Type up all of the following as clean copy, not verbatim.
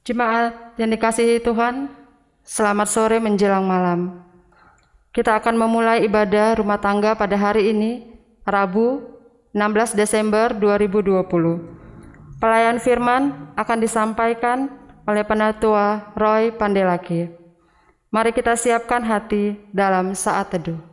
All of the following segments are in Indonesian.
Jemaat yang dikasihi Tuhan, selamat sore menjelang malam. Kita akan memulai ibadah rumah tangga pada hari ini, Rabu 16 Desember 2020. Pelayan firman akan disampaikan oleh Penatua Roy Pandelaki. Mari kita siapkan hati dalam saat teduh.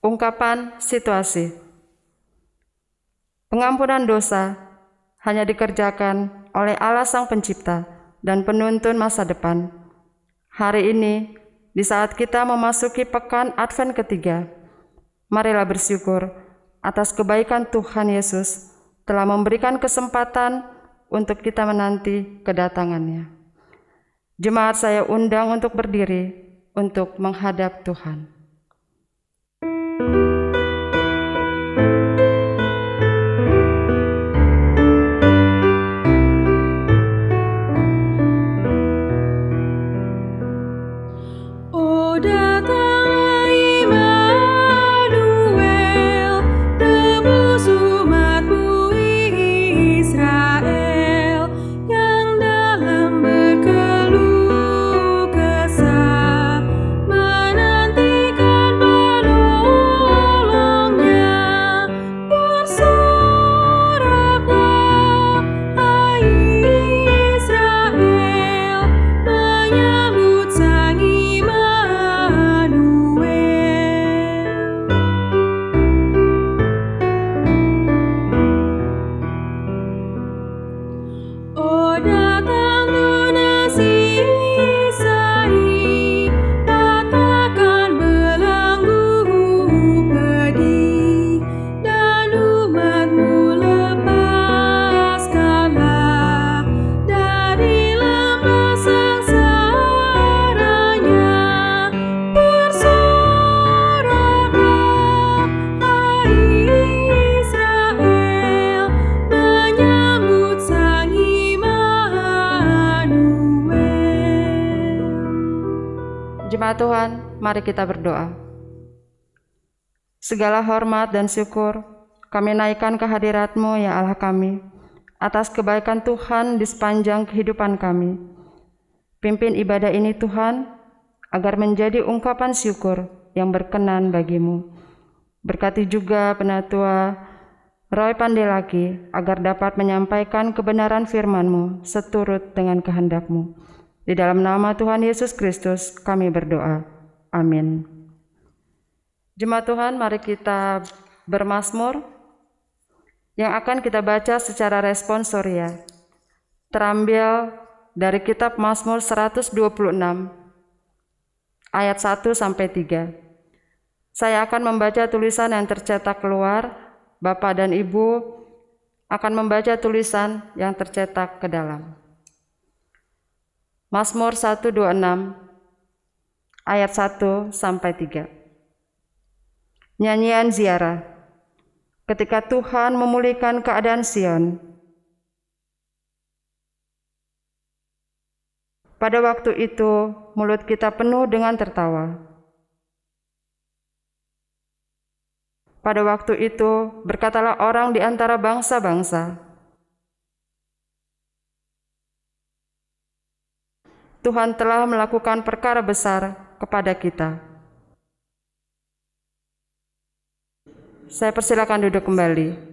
Ungkapan situasi. Pengampunan dosa hanya dikerjakan oleh Allah Sang Pencipta dan Penuntun masa depan. Hari ini, di saat kita memasuki pekan Advent ketiga, marilah bersyukur atas kebaikan Tuhan Yesus telah memberikan kesempatan untuk kita menanti kedatangannya. Jemaat saya undang untuk berdiri untuk menghadap Tuhan. Jemaat Tuhan, mari kita berdoa. Segala hormat dan syukur kami naikkan ke hadirat-Mu ya Allah kami, atas kebaikan Tuhan di sepanjang kehidupan kami. Pimpin ibadah ini Tuhan, agar menjadi ungkapan syukur yang berkenan bagi-Mu. Berkati juga Penatua Roy Pandelaki, agar dapat menyampaikan kebenaran firman-Mu seturut dengan kehendak-Mu. Di dalam nama Tuhan Yesus Kristus kami berdoa. Amin. Jemaat Tuhan, mari kita bermazmur yang akan kita baca secara responsoria. Terambil dari kitab Mazmur 126 ayat 1 sampai 3. Saya akan membaca tulisan yang tercetak keluar, Bapak dan Ibu akan membaca tulisan yang tercetak ke dalam. Mazmur 126 ayat 1 sampai 3. Nyanyian ziarah. Ketika Tuhan memulihkan keadaan Sion. Pada waktu itu mulut kita penuh dengan tertawa. Pada waktu itu berkatalah orang di antara bangsa-bangsa, Tuhan telah melakukan perkara besar kepada kita. Saya persilakan duduk kembali.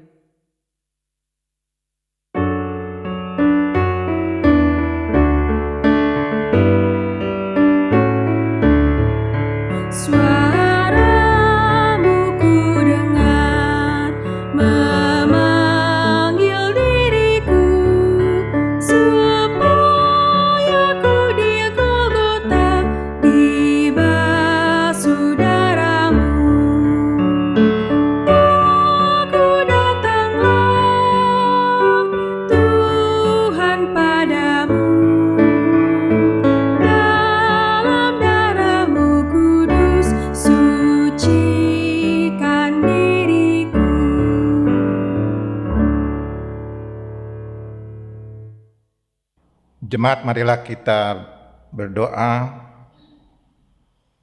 Saudaramu, aku Jemaat, marilah kita berdoa,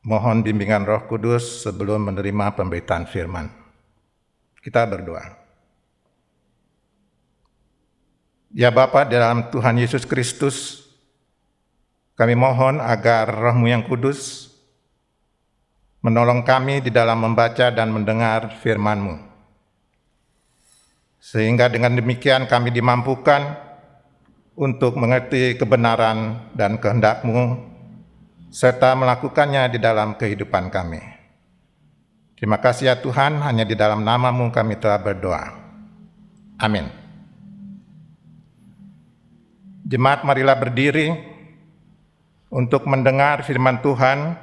mohon bimbingan Roh Kudus sebelum menerima pemberitaan firman. Kita berdoa. Ya Bapa, dalam Tuhan Yesus Kristus, kami mohon agar Roh-Mu yang kudus menolong kami di dalam membaca dan mendengar firman-Mu. Sehingga dengan demikian kami dimampukan untuk mengerti kebenaran dan kehendak-Mu, serta melakukannya di dalam kehidupan kami. Terima kasih ya Tuhan, hanya di dalam nama-Mu kami telah berdoa. Amin. Jemaat, marilah berdiri untuk mendengar firman Tuhan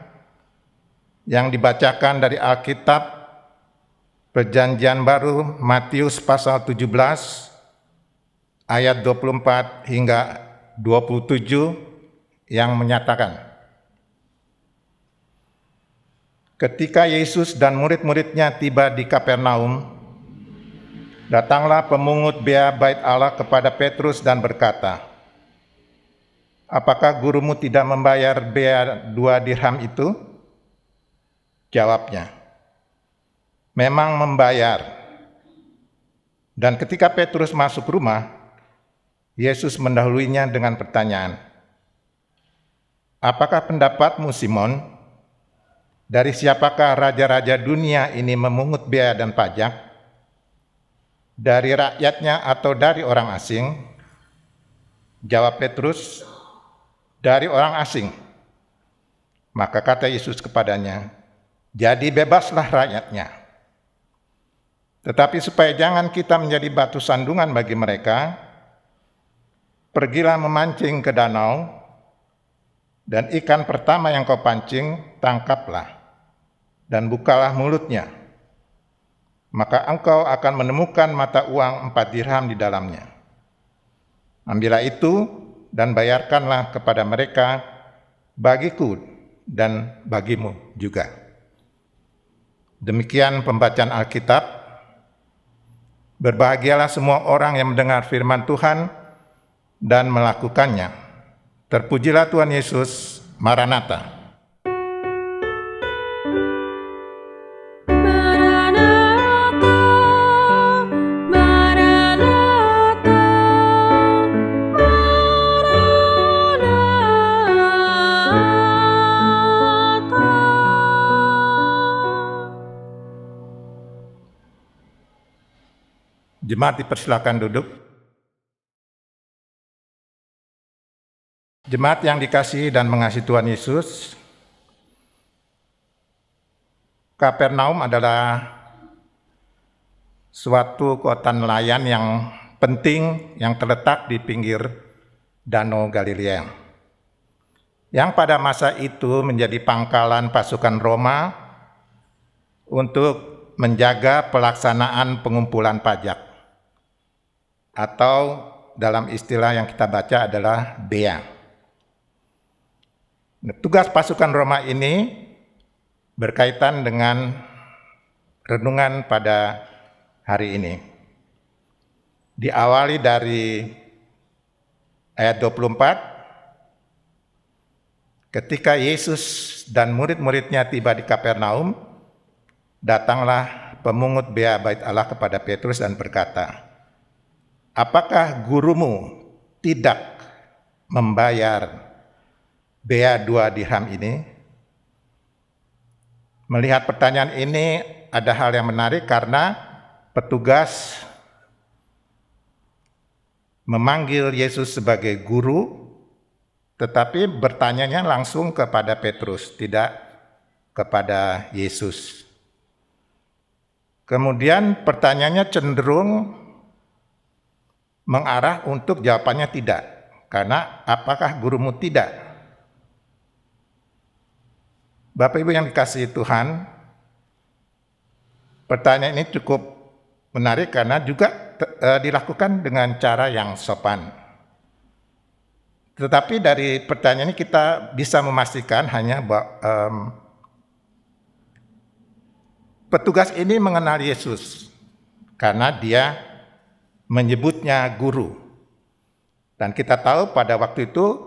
yang dibacakan dari Alkitab Perjanjian Baru Matius pasal 17 ayat 24 hingga 27 yang menyatakan, ketika Yesus dan murid-muridnya tiba di Kapernaum, datanglah pemungut bea bait Allah kepada Petrus dan berkata, "Apakah gurumu tidak membayar bea 2 dirham itu?" Jawabnya, "Memang membayar." Dan ketika Petrus masuk rumah, Yesus mendahuluinya dengan pertanyaan, "Apakah pendapatmu, Simon? Dari siapakah raja-raja dunia ini memungut bea dan pajak? Dari rakyatnya atau dari orang asing?" Jawab Petrus, "Dari orang asing." Maka kata Yesus kepadanya, "Jadi bebaslah rakyatnya. Tetapi supaya jangan kita menjadi batu sandungan bagi mereka, pergilah memancing ke danau, dan ikan pertama yang kau pancing, tangkaplah, dan bukalah mulutnya. Maka engkau akan menemukan mata uang 4 dirham di dalamnya. Ambillah itu, dan bayarkanlah kepada mereka, bagiku dan bagimu juga." Demikian pembacaan Alkitab. Berbahagialah semua orang yang mendengar firman Tuhan dan melakukannya. Terpujilah Tuhan Yesus. Maranatha. Jemaat, dipersilakan duduk. Jemaat yang dikasihi dan mengasihi Tuhan Yesus, Kapernaum adalah suatu kota nelayan yang penting yang terletak di pinggir Danau Galilea, yang pada masa itu menjadi pangkalan pasukan Roma untuk menjaga pelaksanaan pengumpulan pajak, atau dalam istilah yang kita baca adalah bea. Tugas pasukan Roma ini berkaitan dengan renungan pada hari ini. Diawali dari ayat 24, ketika Yesus dan murid-muridnya tiba di Kapernaum, datanglah pemungut bea bait Allah kepada Petrus dan berkata, "Apakah gurumu tidak membayar bea 2 dirham ini?" Melihat pertanyaan ini ada hal yang menarik karena petugas memanggil Yesus sebagai guru, tetapi bertanyanya langsung kepada Petrus, tidak kepada Yesus. Kemudian pertanyaannya cenderung mengarah untuk jawabannya tidak, karena apakah gurumu tidak? Bapak Ibu yang dikasihi Tuhan, pertanyaan ini cukup menarik karena juga dilakukan dengan cara yang sopan. Tetapi dari pertanyaan ini kita bisa memastikan hanya bahwa petugas ini mengenal Yesus karena dia menyebutnya guru. Dan kita tahu pada waktu itu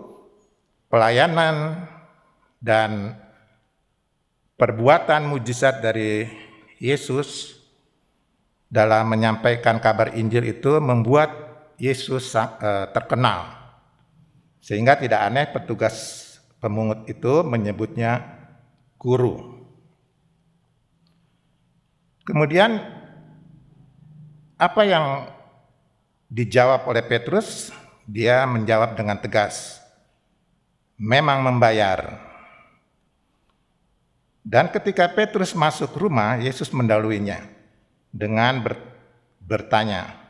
pelayanan dan perbuatan mujizat dari Yesus dalam menyampaikan kabar Injil itu membuat Yesus terkenal. Sehingga tidak aneh petugas pemungut itu menyebutnya guru. Kemudian apa yang dijawab oleh Petrus? Dia menjawab dengan tegas, memang membayar. Dan ketika Petrus masuk rumah, Yesus mendahuluinya dengan bertanya.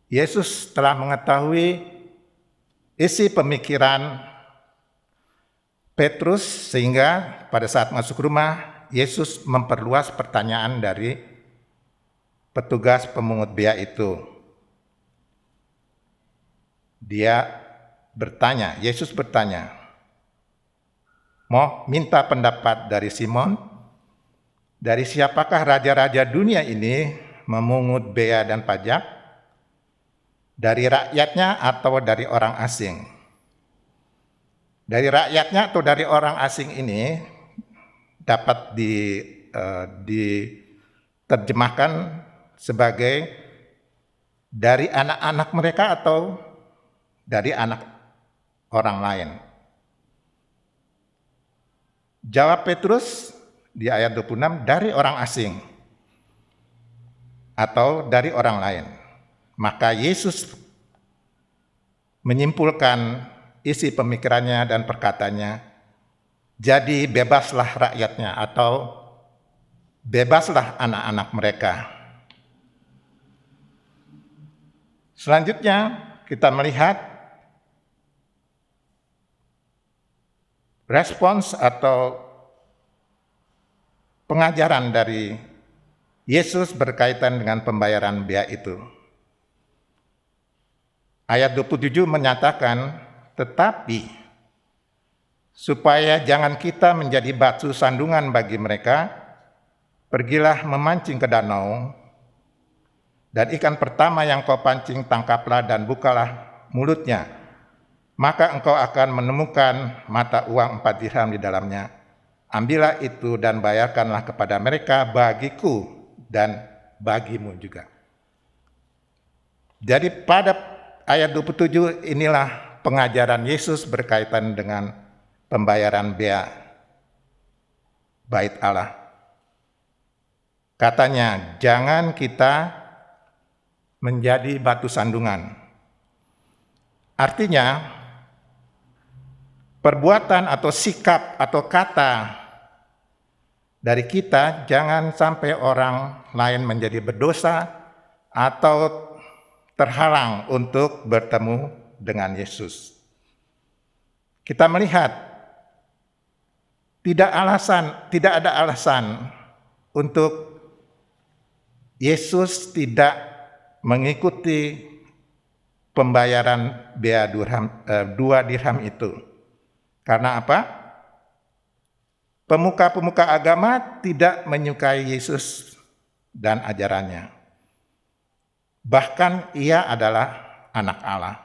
Yesus telah mengetahui isi pemikiran Petrus, sehingga pada saat masuk rumah, Yesus memperluas pertanyaan dari petugas pemungut bea itu. Yesus bertanya, mau minta pendapat dari Simon, dari siapakah raja-raja dunia ini memungut bea dan pajak? Dari rakyatnya atau dari orang asing? Dari rakyatnya atau dari orang asing ini dapat diterjemahkan sebagai dari anak-anak mereka atau dari anak orang lain. Jawab Petrus di ayat 26, dari orang asing atau dari orang lain. Maka Yesus menyimpulkan isi pemikirannya dan perkataannya, jadi bebaslah rakyatnya atau bebaslah anak-anak mereka. Selanjutnya kita melihat respons atau pengajaran dari Yesus berkaitan dengan pembayaran bea itu. Ayat 27 menyatakan, tetapi supaya jangan kita menjadi batu sandungan bagi mereka, pergilah memancing ke danau, dan ikan pertama yang kau pancing tangkaplah dan bukalah mulutnya. Maka engkau akan menemukan mata uang 4 dirham di dalamnya. Ambillah itu dan bayarkanlah kepada mereka bagiku dan bagimu juga. Jadi pada ayat 27 inilah pengajaran Yesus berkaitan dengan pembayaran bea Bait Allah. Katanya, jangan kita menjadi batu sandungan. Artinya, perbuatan atau sikap atau kata dari kita jangan sampai orang lain menjadi berdosa atau terhalang untuk bertemu dengan Yesus. Kita melihat tidak ada alasan untuk Yesus tidak mengikuti pembayaran bea 2 dirham itu. Karena apa? Pemuka-pemuka agama tidak menyukai Yesus dan ajarannya. Bahkan ia adalah anak Allah.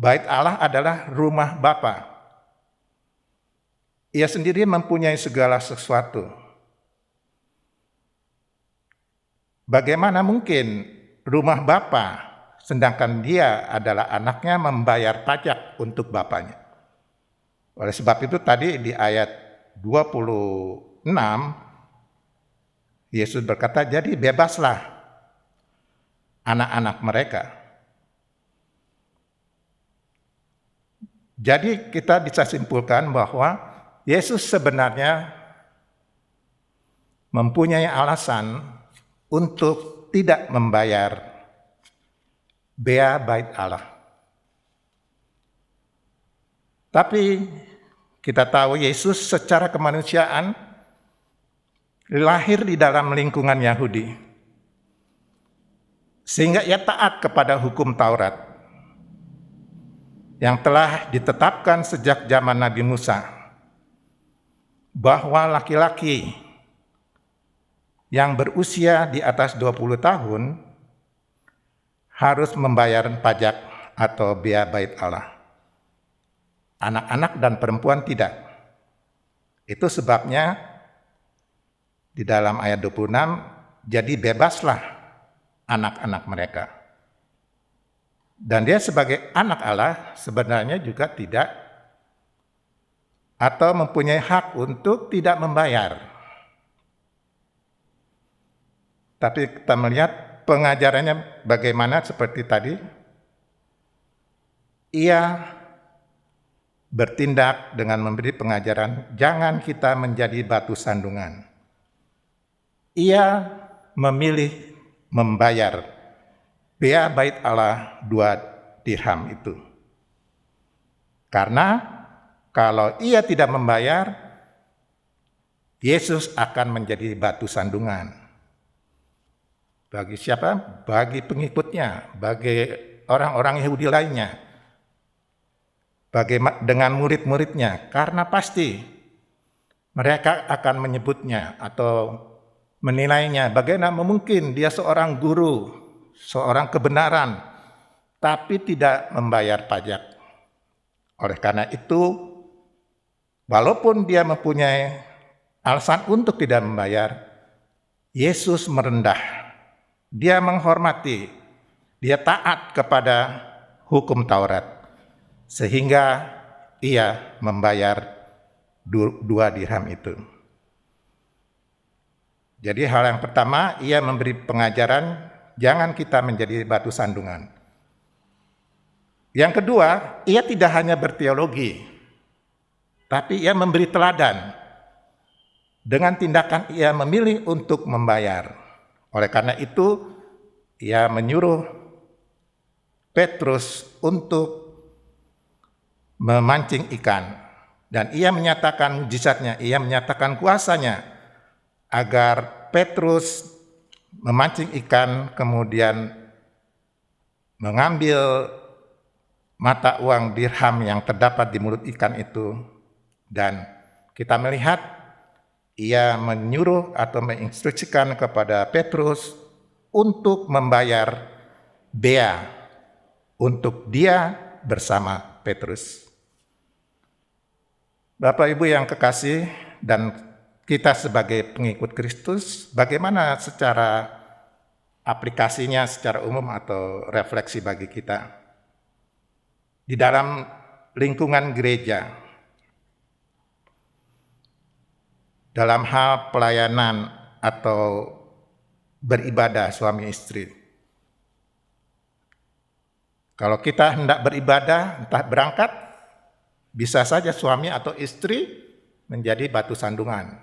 Bait Allah adalah rumah Bapa. Ia sendiri mempunyai segala sesuatu. Bagaimana mungkin rumah Bapa, sedangkan dia adalah anaknya, membayar pajak untuk Bapaknya? Oleh sebab itu tadi di ayat 26, Yesus berkata, jadi bebaslah anak-anak mereka. Jadi kita bisa simpulkan bahwa Yesus sebenarnya mempunyai alasan untuk tidak membayar bea Bait Allah. Tapi kita tahu Yesus secara kemanusiaan lahir di dalam lingkungan Yahudi. Sehingga ia taat kepada hukum Taurat yang telah ditetapkan sejak zaman Nabi Musa, bahwa laki-laki yang berusia di atas 20 tahun harus membayar pajak atau bea bait Allah. Anak-anak dan perempuan tidak. Itu sebabnya di dalam ayat 26, jadi bebaslah anak-anak mereka. Dan dia sebagai anak Allah sebenarnya juga tidak atau mempunyai hak untuk tidak membayar. Tapi kita melihat pengajarannya bagaimana seperti tadi. Ia bertindak dengan memberi pengajaran, jangan kita menjadi batu sandungan. Ia memilih membayar bea bait Allah 2 dirham itu. Karena kalau ia tidak membayar, Yesus akan menjadi batu sandungan. Bagi siapa? Bagi pengikutnya, bagi orang-orang Yahudi lainnya. Dengan murid-muridnya, karena pasti mereka akan menyebutnya atau menilainya, bagaimana mungkin dia seorang guru, seorang kebenaran, tapi tidak membayar pajak. Oleh karena itu, walaupun dia mempunyai alasan untuk tidak membayar, Yesus merendah, dia menghormati, dia taat kepada hukum Taurat, sehingga ia membayar 2 dirham itu. Jadi hal yang pertama, ia memberi pengajaran, jangan kita menjadi batu sandungan. Yang kedua, ia tidak hanya berteologi, tapi ia memberi teladan. Dengan tindakan ia memilih untuk membayar. Oleh karena itu, ia menyuruh Petrus untuk memancing ikan, dan ia menyatakan mujizatnya, ia menyatakan kuasanya agar Petrus memancing ikan, kemudian mengambil mata uang dirham yang terdapat di mulut ikan itu, dan kita melihat ia menyuruh atau menginstruksikan kepada Petrus untuk membayar bea untuk dia bersama Petrus. Bapak Ibu yang kekasih dan kita sebagai pengikut Kristus, bagaimana secara aplikasinya secara umum atau refleksi bagi kita? Di dalam lingkungan gereja, dalam hal pelayanan atau beribadah suami istri. Kalau kita hendak beribadah, entah berangkat, bisa saja suami atau istri menjadi batu sandungan.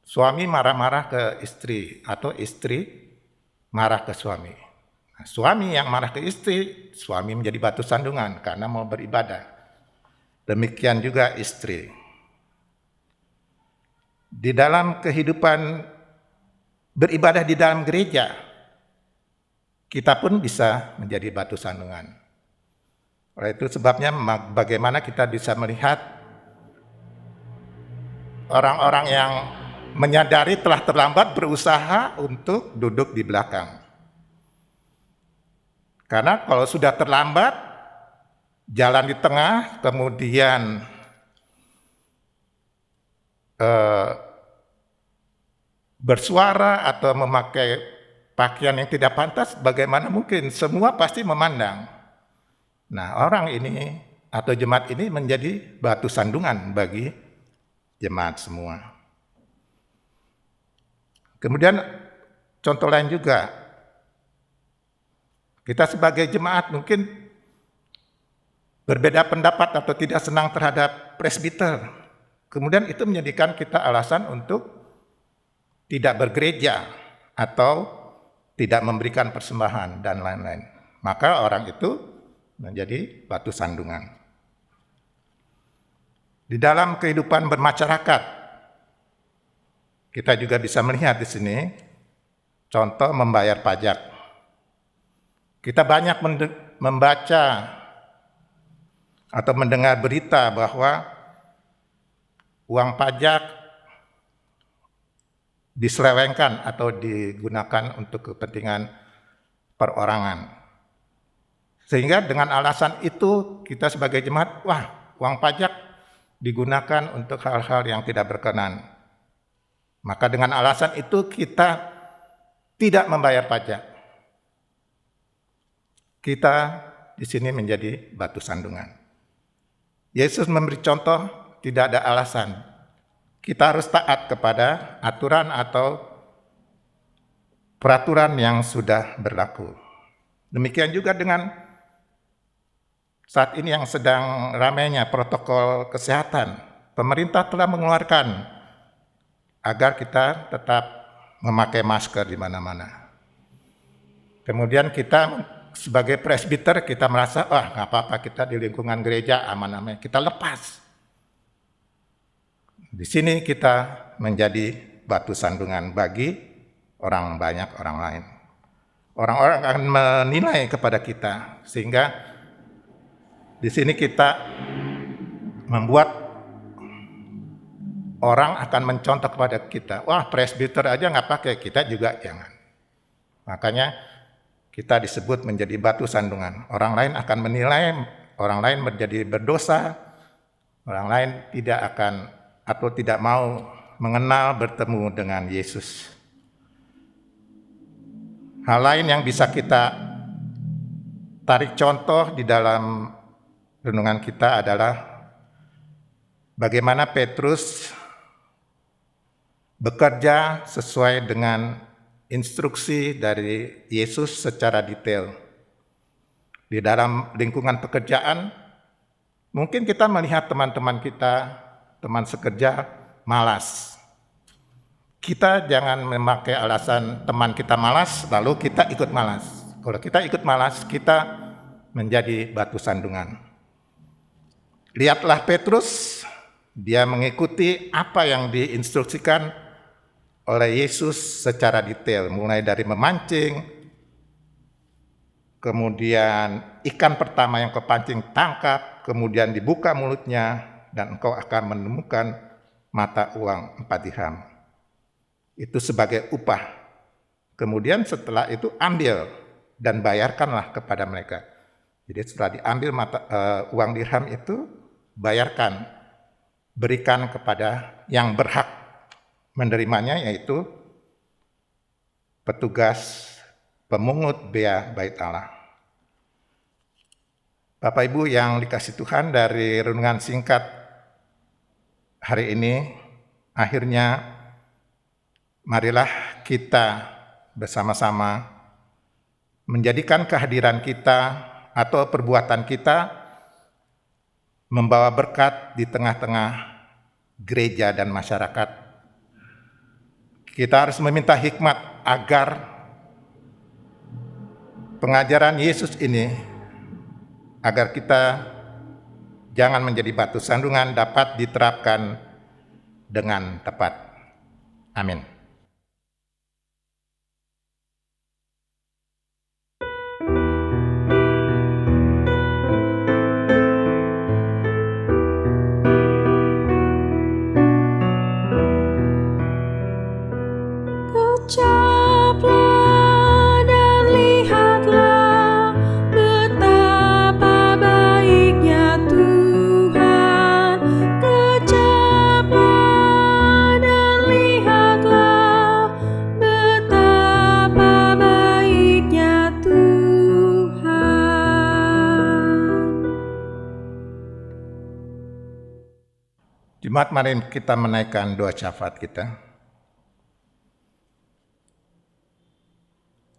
Suami marah-marah ke istri atau istri marah ke suami. Nah, suami yang marah ke istri, suami menjadi batu sandungan karena mau beribadah. Demikian juga istri. Di dalam kehidupan beribadah di dalam gereja, kita pun bisa menjadi batu sandungan. Oleh itu sebabnya bagaimana kita bisa melihat orang-orang yang menyadari telah terlambat berusaha untuk duduk di belakang. Karena kalau sudah terlambat, jalan di tengah, kemudian bersuara atau memakai pakaian yang tidak pantas, bagaimana mungkin? Semua pasti memandang. Nah, orang ini atau jemaat ini menjadi batu sandungan bagi jemaat semua. Kemudian contoh lain juga, kita sebagai jemaat mungkin berbeda pendapat atau tidak senang terhadap presbiter. Kemudian itu menjadikan kita alasan untuk tidak bergereja atau tidak memberikan persembahan dan lain-lain. Maka orang itu menjadi batu sandungan. Di dalam kehidupan bermasyarakat, kita juga bisa melihat di sini contoh membayar pajak. Kita banyak membaca atau mendengar berita bahwa uang pajak diselewengkan atau digunakan untuk kepentingan perorangan. Sehingga dengan alasan itu kita sebagai jemaat, uang pajak digunakan untuk hal-hal yang tidak berkenan. Maka dengan alasan itu kita tidak membayar pajak. Kita di sini menjadi batu sandungan. Yesus memberi contoh, tidak ada alasan. Kita harus taat kepada aturan atau peraturan yang sudah berlaku. Demikian juga dengan saat ini yang sedang ramainya protokol kesehatan. Pemerintah telah mengeluarkan agar kita tetap memakai masker di mana-mana. Kemudian kita sebagai presbiter kita merasa, nggak apa-apa, kita di lingkungan gereja aman-aman, kita lepas. Di sini kita menjadi batu sandungan bagi orang banyak orang lain. Orang-orang akan menilai kepada kita, sehingga di sini kita membuat orang akan mencontoh kepada kita. Presbiter aja nggak pakai, kita juga jangan. Makanya kita disebut menjadi batu sandungan. Orang lain akan menilai, orang lain menjadi berdosa, orang lain tidak akan atau tidak mau mengenal bertemu dengan Yesus. Hal lain yang bisa kita tarik contoh di dalam renungan kita adalah bagaimana Petrus bekerja sesuai dengan instruksi dari Yesus secara detail. Di dalam lingkungan pekerjaan, mungkin kita melihat teman-teman kita, teman sekerja, malas. Kita jangan memakai alasan teman kita malas, lalu kita ikut malas. Kalau kita ikut malas, kita menjadi batu sandungan. Lihatlah Petrus, dia mengikuti apa yang diinstruksikan oleh Yesus secara detail, mulai dari memancing, kemudian ikan pertama yang kau pancing tangkap, kemudian dibuka mulutnya, dan engkau akan menemukan mata uang 4 dirham. Itu sebagai upah. Kemudian setelah itu ambil dan bayarkanlah kepada mereka. Jadi setelah diambil uang dirham itu, bayarkan, berikan kepada yang berhak menerimanya, yaitu petugas pemungut bea Bait Allah. Bapak Ibu yang dikasihi Tuhan, dari renungan singkat hari ini, akhirnya marilah kita bersama-sama menjadikan kehadiran kita atau perbuatan kita membawa berkat di tengah-tengah gereja dan masyarakat. Kita harus meminta hikmat agar pengajaran Yesus ini, agar kita jangan menjadi batu sandungan, dapat diterapkan dengan tepat. Amin. Ucaplah dan lihatlah betapa baiknya Tuhan. Ucaplah dan lihatlah betapa baiknya Tuhan. Jemaat, mari kita menaikkan doa syafaat kita.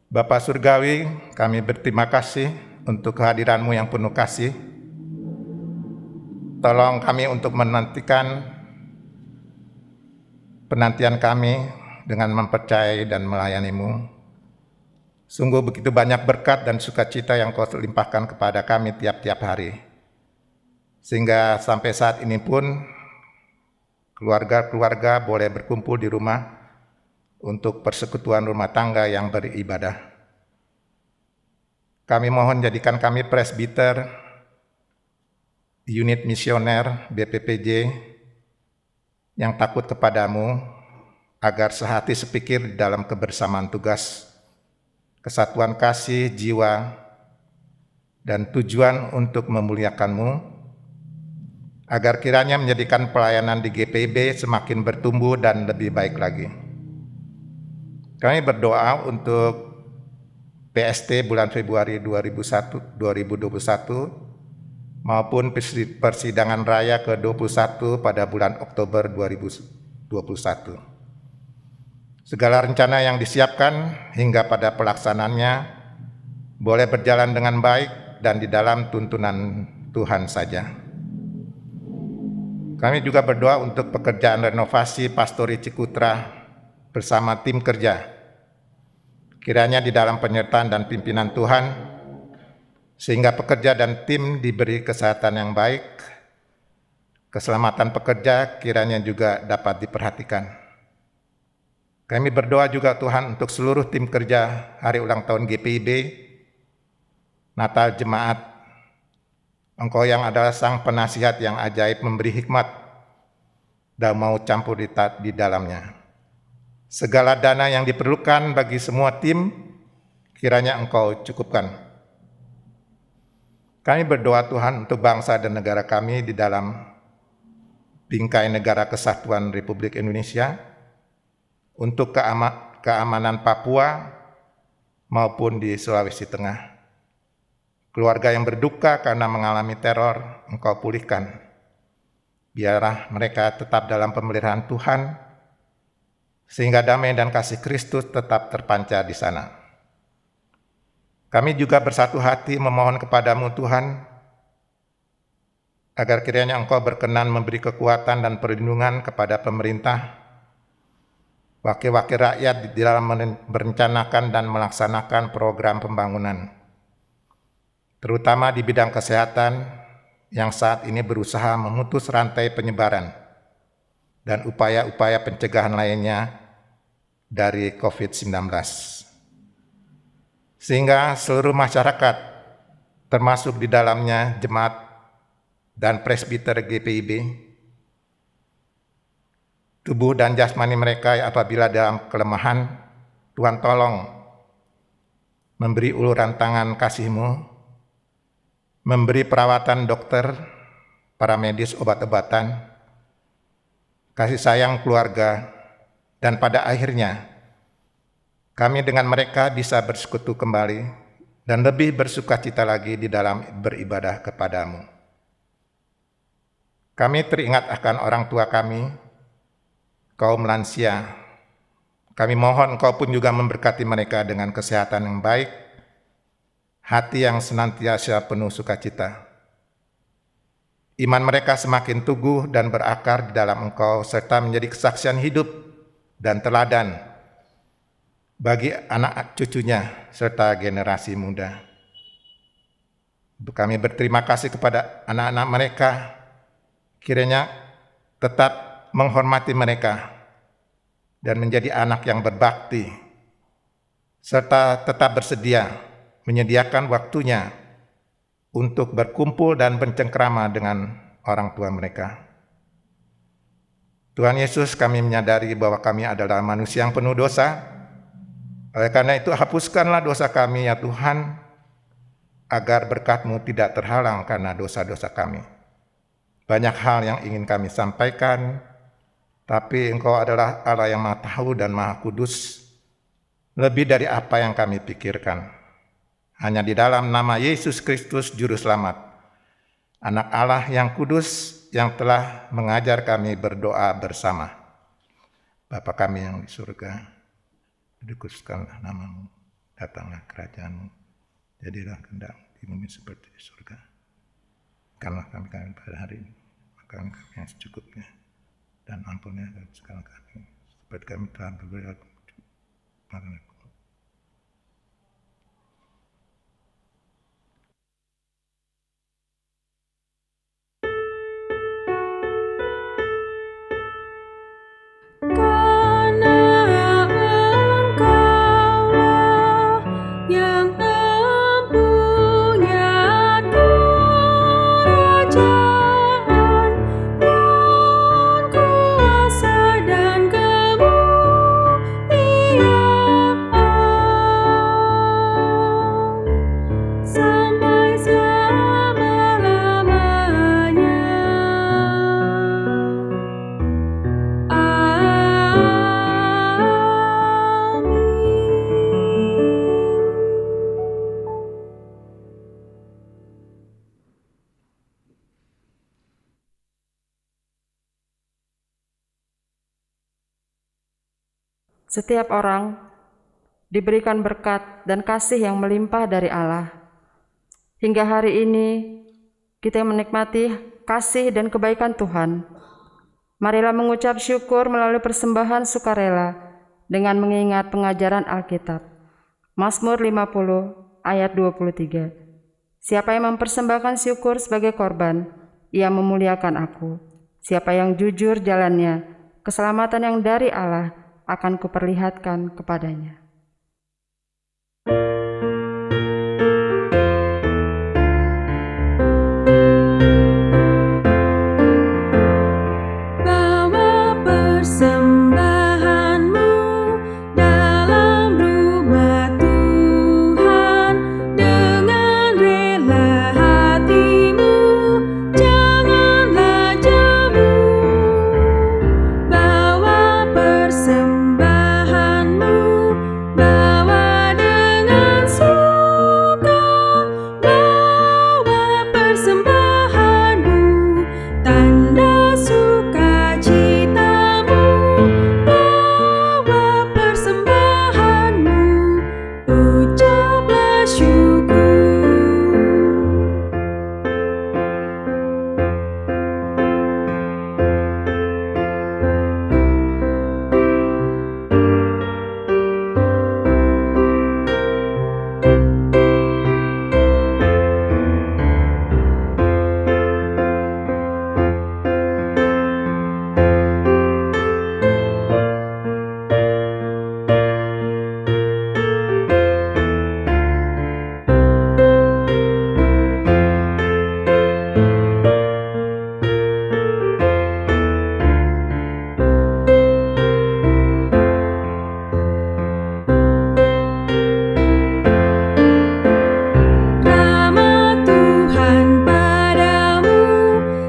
Bapa Surgawi, kami berterima kasih untuk kehadiran-Mu yang penuh kasih. Tolong kami untuk menantikan penantian kami dengan mempercayai dan melayani-Mu. Sungguh begitu banyak berkat dan sukacita yang Kau limpahkan kepada kami tiap-tiap hari. Sehingga sampai saat ini pun keluarga-keluarga boleh berkumpul di rumah untuk persekutuan rumah tangga yang beribadah. Kami mohon jadikan kami presbiter, unit misioner BPPJ yang takut kepadamu, agar sehati sepikir di dalam kebersamaan tugas, kesatuan kasih jiwa, dan tujuan untuk memuliakan-Mu, agar kiranya menjadikan pelayanan di GPIB semakin bertumbuh dan lebih baik lagi. Kami berdoa untuk PST bulan Februari 2021 maupun persidangan raya ke-21 pada bulan Oktober 2021. Segala rencana yang disiapkan hingga pada pelaksanaannya boleh berjalan dengan baik dan di dalam tuntunan Tuhan saja. Kami juga berdoa untuk pekerjaan renovasi Pastori Cikutra bersama tim kerja. Kiranya di dalam penyertaan dan pimpinan Tuhan, sehingga pekerja dan tim diberi kesehatan yang baik, keselamatan pekerja kiranya juga dapat diperhatikan. Kami berdoa juga Tuhan untuk seluruh tim kerja hari ulang tahun GPIB, Natal Jemaat. Engkau yang adalah sang penasihat yang ajaib memberi hikmat dan mau campur di dalamnya. Segala dana yang diperlukan bagi semua tim, kiranya Engkau cukupkan. Kami berdoa Tuhan untuk bangsa dan negara kami di dalam bingkai negara kesatuan Republik Indonesia, untuk keamanan Papua maupun di Sulawesi Tengah. Keluarga yang berduka karena mengalami teror, Engkau pulihkan. Biarlah mereka tetap dalam pemeliharaan Tuhan, sehingga damai dan kasih Kristus tetap terpancar di sana. Kami juga bersatu hati memohon kepadamu Tuhan, agar kiranya Engkau berkenan memberi kekuatan dan perlindungan kepada pemerintah, wakil-wakil rakyat di dalam merencanakan dan melaksanakan program pembangunan, terutama di bidang kesehatan yang saat ini berusaha memutus rantai penyebaran dan upaya-upaya pencegahan lainnya dari COVID-19. Sehingga seluruh masyarakat, termasuk di dalamnya jemaat dan presbiter GPIB, tubuh dan jasmani mereka apabila dalam kelemahan, Tuhan tolong memberi uluran tangan kasih-Mu, memberi perawatan dokter, para medis, obat-obatan, kasih sayang keluarga, dan pada akhirnya kami dengan mereka bisa bersekutu kembali dan lebih bersukacita lagi di dalam beribadah kepadamu. Kami teringat akan orang tua kami, kaum lansia. Kami mohon Engkau pun juga memberkati mereka dengan kesehatan yang baik, hati yang senantiasa penuh sukacita. Iman mereka semakin teguh dan berakar di dalam Engkau, serta menjadi kesaksian hidup dan teladan bagi anak cucunya serta generasi muda. Kami berterima kasih kepada anak-anak mereka, kiranya tetap menghormati mereka dan menjadi anak yang berbakti, serta tetap bersedia menyediakan waktunya untuk berkumpul dan bercengkrama dengan orang tua mereka. Tuhan Yesus, kami menyadari bahwa kami adalah manusia yang penuh dosa. Oleh karena itu, hapuskanlah dosa kami ya Tuhan, agar berkat-Mu tidak terhalang karena dosa-dosa kami. Banyak hal yang ingin kami sampaikan, tapi Engkau adalah Allah yang Maha Tahu dan Maha Kudus, lebih dari apa yang kami pikirkan. Hanya di dalam nama Yesus Kristus Juru Selamat, Anak Allah yang kudus, yang telah mengajar kami berdoa bersama. Bapa kami yang di surga, dikuduskanlah nama-Mu, datanglah kerajaan-Mu, jadilah kehendak di bumi seperti di surga. Berikanlah kami pada hari ini, makan kami yang secukupnya, dan ampunilah segala kami, seperti kami telah berbuat kepada Setiap orang diberikan berkat dan kasih yang melimpah dari Allah. Hingga hari ini kita menikmati kasih dan kebaikan Tuhan. Marilah mengucap syukur melalui persembahan sukarela dengan mengingat pengajaran Alkitab. Mazmur 50 ayat 23. Siapa yang mempersembahkan syukur sebagai korban, ia memuliakan aku. Siapa yang jujur jalannya, keselamatan yang dari Allah akan kuperlihatkan kepadanya. Bawa persembahanmu dalam rumah Tuhan dengan rela hatimu, janganlah jemu. Bawa persembahanmu, bawa dengan suka. Bawa persembahanmu, tanda sukacitamu. Bawa persembahanmu, ucaplah syukur. Rahmat Tuhan padamu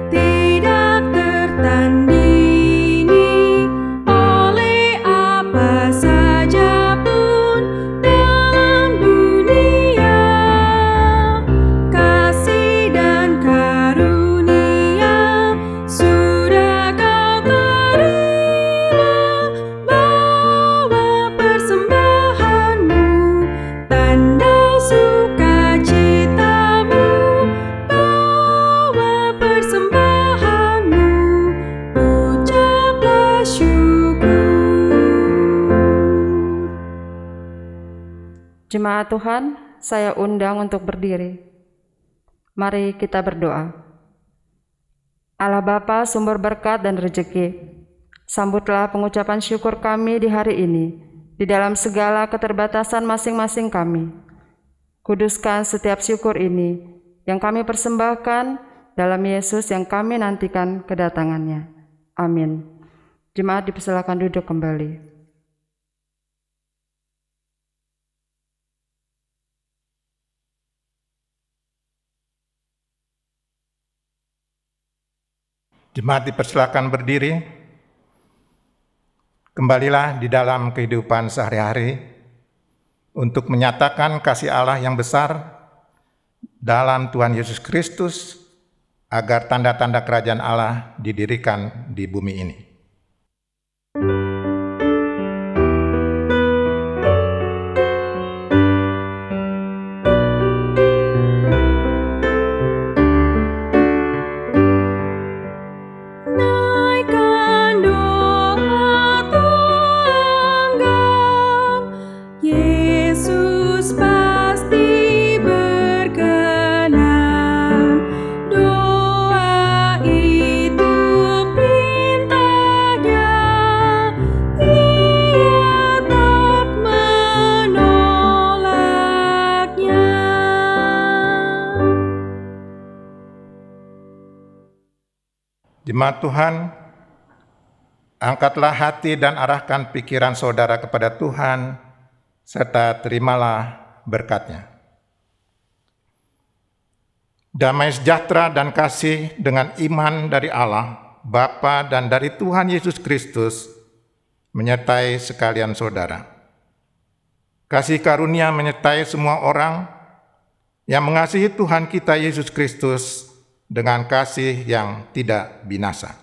tidak tertandingi oleh apa saja pun dalam dunia. Kasih dan karunia sudah kau terima. Bawa persembahanmu, tanda sukacitamu. Bawa persembahanmu, ucaplah syukur. Jemaat Tuhan, saya undang untuk berdiri. Mari kita berdoa. Allah Bapa, sumber berkat dan rejeki, sambutlah pengucapan syukur kami di hari ini, di dalam segala keterbatasan masing-masing kami. Kuduskan setiap syukur ini yang kami persembahkan dalam Yesus yang kami nantikan kedatangannya. Amin. Jemaat dipersilakan duduk kembali. Jemaat dipersilakan berdiri. Kembalilah di dalam kehidupan sehari-hari untuk menyatakan kasih Allah yang besar dalam Tuhan Yesus Kristus agar tanda-tanda kerajaan Allah didirikan di bumi ini. Naikkan doa tanggap, Yesus pasti berkenan. Doa itu perintahnya, Ia tak menolaknya. Jemaat Tuhan, angkatlah hati dan arahkan pikiran saudara kepada Tuhan, serta terimalah berkat-Nya. Damai sejahtera dan kasih dengan iman dari Allah, Bapa dan dari Tuhan Yesus Kristus, menyertai sekalian saudara. Kasih karunia menyertai semua orang yang mengasihi Tuhan kita Yesus Kristus dengan kasih yang tidak binasa.